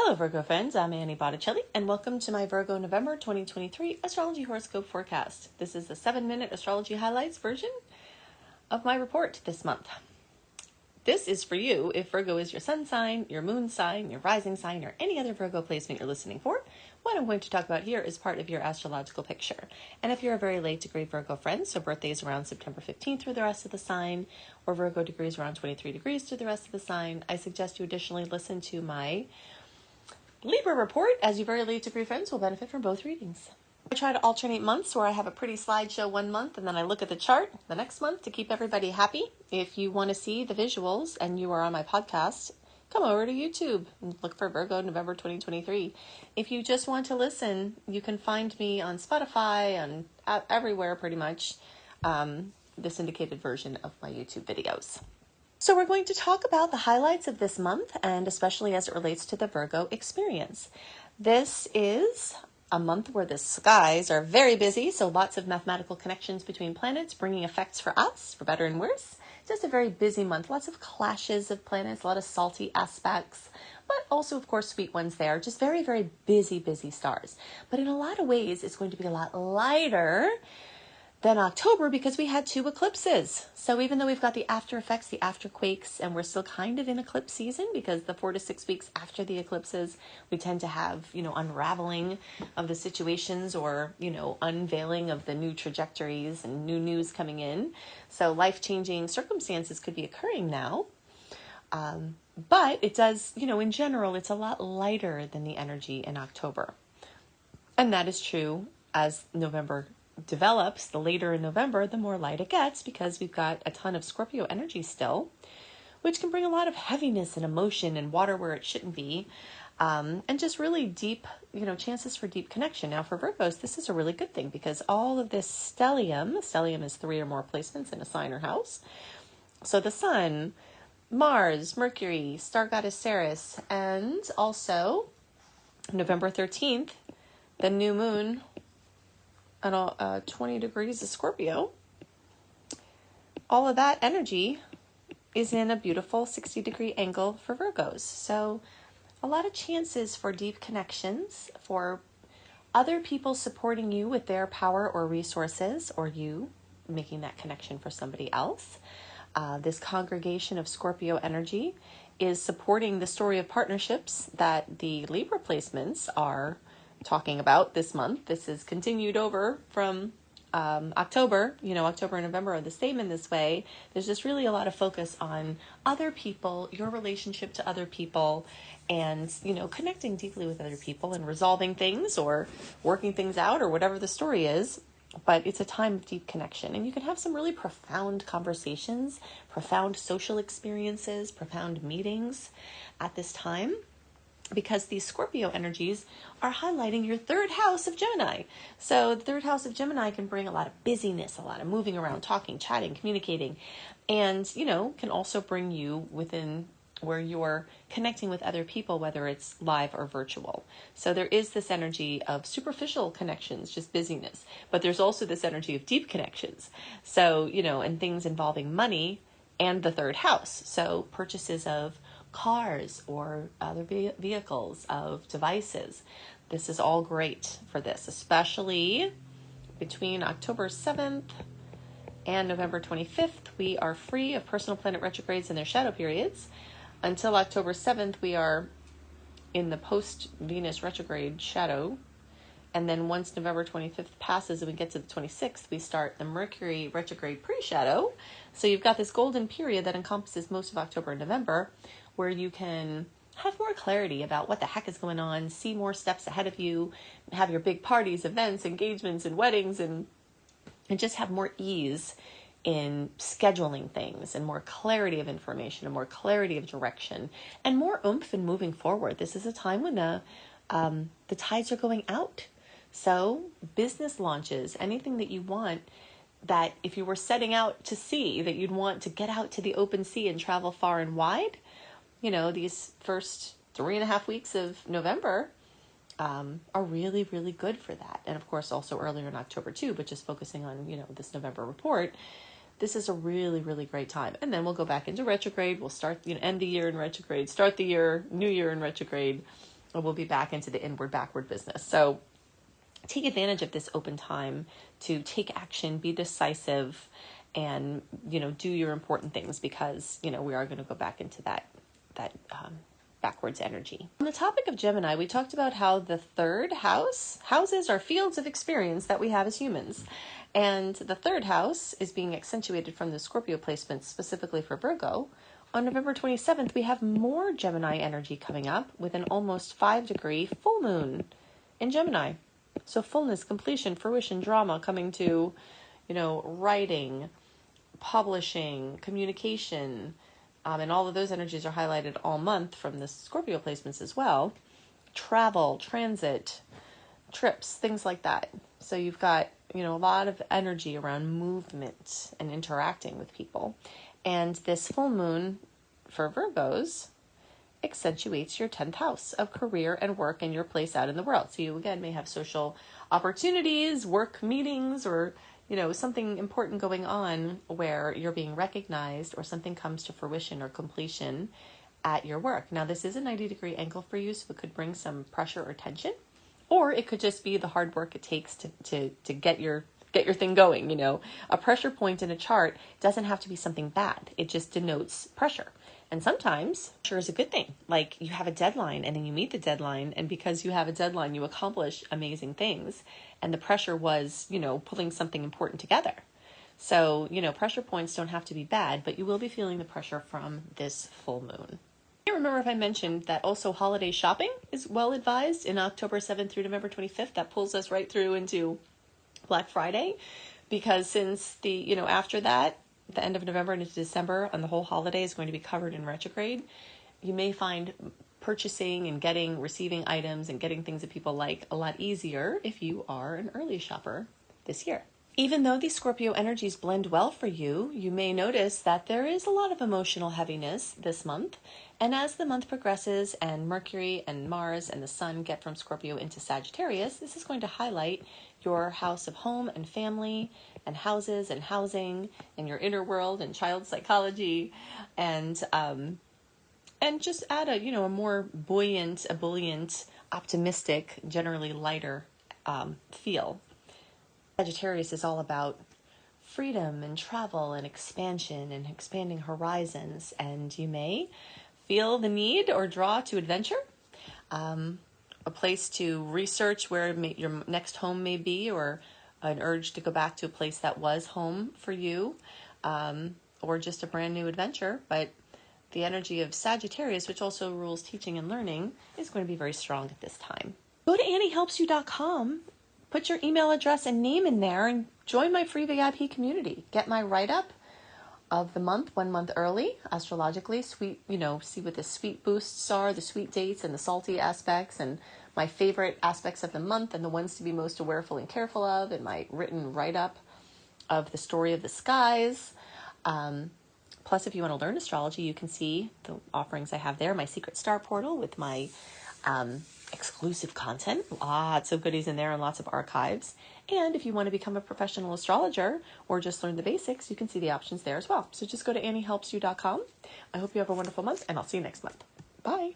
Hello Virgo friends, I'm Annie Botticelli and welcome to my Virgo November 2023 Astrology Horoscope Forecast. This is the 7-minute astrology highlights version of my report this month. This is for you if Virgo is your sun sign, your moon sign, your rising sign, or any other Virgo placement you're listening for. What I'm going to talk about here is part of your astrological picture. And if you're a very late degree Virgo friend, so birthdays around September 15th through the rest of the sign, or Virgo degrees around 23 degrees through the rest of the sign, I suggest you additionally listen to my Libra report, as you very late degree friends will benefit from both readings. I try to alternate months where I have a pretty slideshow one month and then I look at the chart the next month to keep everybody happy. If you want to see the visuals and you are on my podcast, come over to YouTube and look for Virgo November 2023. If you just want to listen, you can find me on Spotify and everywhere pretty much, the syndicated version of my YouTube videos. So we're going to talk about the highlights of this month and especially as it relates to the Virgo experience. This is a month where the skies are very busy, so lots of mathematical connections between planets bringing effects for us, for better and worse. Just a very busy month, lots of clashes of planets, a lot of salty aspects, but also, of course, sweet ones there. Just very, very busy stars. But in a lot of ways, it's going to be a lot lighter than October because we had 2 eclipses. So even though we've got the after effects, the afterquakes, and we're still kind of in eclipse season because the 4 to 6 weeks after the eclipses, we tend to have, unraveling of the situations or, unveiling of the new trajectories and new news coming in. So life-changing circumstances could be occurring now. But it does, in general, it's a lot lighter than the energy in October. And that is true as November develops. The later in November, the more light it gets because we've got a ton of Scorpio energy still, which can bring a lot of heaviness and emotion and water where it shouldn't be, and just really deep, chances for deep connection. Now for Virgos, this is a really good thing because all of this stellium is 3 or more placements in a sign or house. So the Sun, Mars, Mercury, star goddess Ceres, and also November 13th, the new moon at 20 degrees of Scorpio. All of that energy is in a beautiful 60-degree angle for Virgos. So a lot of chances for deep connections, for other people supporting you with their power or resources, or you making that connection for somebody else. This congregation of Scorpio energy is supporting the story of partnerships that the Libra placements are talking about this month. This is continued over from October. October and November are the same in this way. There's just really a lot of focus on other people, your relationship to other people, and, connecting deeply with other people and resolving things or working things out or whatever the story is. But it's a time of deep connection, and you can have some really profound conversations, profound social experiences, profound meetings at this time, because these Scorpio energies are highlighting your 3rd house of Gemini. So the 3rd house of Gemini can bring a lot of busyness, a lot of moving around, talking, chatting, communicating, and, can also bring you within where you're connecting with other people, whether it's live or virtual. So there is this energy of superficial connections, just busyness, but there's also this energy of deep connections. So, and things involving money and the 3rd house. So purchases of cars or other vehicles, of devices. This is all great for this, especially between October 7th and November 25th. We are free of personal planet retrogrades and their shadow periods. Until October 7th, we are in the post-Venus retrograde shadow. And then once November 25th passes and we get to the 26th, we start the Mercury retrograde pre-shadow. So you've got this golden period that encompasses most of October and November, where you can have more clarity about what the heck is going on, see more steps ahead of you, have your big parties, events, engagements, and weddings, and just have more ease in scheduling things and more clarity of information and more clarity of direction and more oomph in moving forward. This is a time when the tides are going out. So business launches, anything that you want, that if you were setting out to sea, that you'd want to get out to the open sea and travel far and wide, these first 3.5 weeks of November are really, really good for that. And of course, also earlier in October too, but just focusing on, this November report, this is a really, really great time. And then we'll go back into retrograde. We'll start, end the year in retrograde, start the year, new year in retrograde. we'll be back into the inward backward business. So take advantage of this open time to take action, be decisive, and, do your important things, because, we are going to go back into that backwards energy. On the topic of Gemini, we talked about how the third houses are fields of experience that we have as humans. And the third house is being accentuated from the Scorpio placements specifically for Virgo. On November 27th, we have more Gemini energy coming up with an almost 5-degree full moon in Gemini. So fullness, completion, fruition, drama coming to, writing, publishing, communication, and all of those energies are highlighted all month from the Scorpio placements as well. Travel, transit, trips, things like that. So you've got, a lot of energy around movement and interacting with people. And this full moon for Virgos accentuates your 10th house of career and work and your place out in the world. So you, again, may have social opportunities, work meetings, or something important going on where you're being recognized or something comes to fruition or completion at your work. Now, this is a 90-degree angle for you, so it could bring some pressure or tension, or it could just be the hard work it takes to get your thing going. A pressure point in a chart doesn't have to be something bad. It just denotes pressure. And sometimes pressure is a good thing. Like you have a deadline and then you meet the deadline. And because you have a deadline, you accomplish amazing things. And the pressure was, pulling something important together. So, pressure points don't have to be bad, but you will be feeling the pressure from this full moon. I remember if I mentioned that also holiday shopping is well advised in October 7th through November 25th. That pulls us right through into Black Friday, because since the, after that, the end of November and into December, and the whole holiday is going to be covered in retrograde, you may find purchasing and receiving items and getting things that people like a lot easier if you are an early shopper this year. Even though these Scorpio energies blend well for you, you may notice that there is a lot of emotional heaviness this month. And as the month progresses and Mercury and Mars and the Sun get from Scorpio into Sagittarius, this is going to highlight your house of home and family and houses and housing and your inner world and child psychology, and just add a more buoyant, optimistic, generally lighter feel. Sagittarius is all about freedom and travel and expansion and expanding horizons, and you may feel the need or draw to adventure, a place to research where your next home may be, or an urge to go back to a place that was home for you, or just a brand new adventure. But the energy of Sagittarius, which also rules teaching and learning, is going to be very strong at this time. Go to AnnieHelpsYou.com, put your email address and name in there, and join my free VIP community. Get my write-up of the month, 1 month early, astrologically, sweet, see what the sweet boosts are, the sweet dates and the salty aspects, and my favorite aspects of the month and the ones to be most awareful and careful of, and my written write-up of the story of the skies. Plus, if you want to learn astrology, you can see the offerings I have there, my secret star portal with my exclusive content, lots of goodies in there and lots of archives. And if you want to become a professional astrologer or just learn the basics, you can see the options there as well. So just go to AnnieHelpsYou.com. I hope you have a wonderful month, and I'll see you next month. Bye.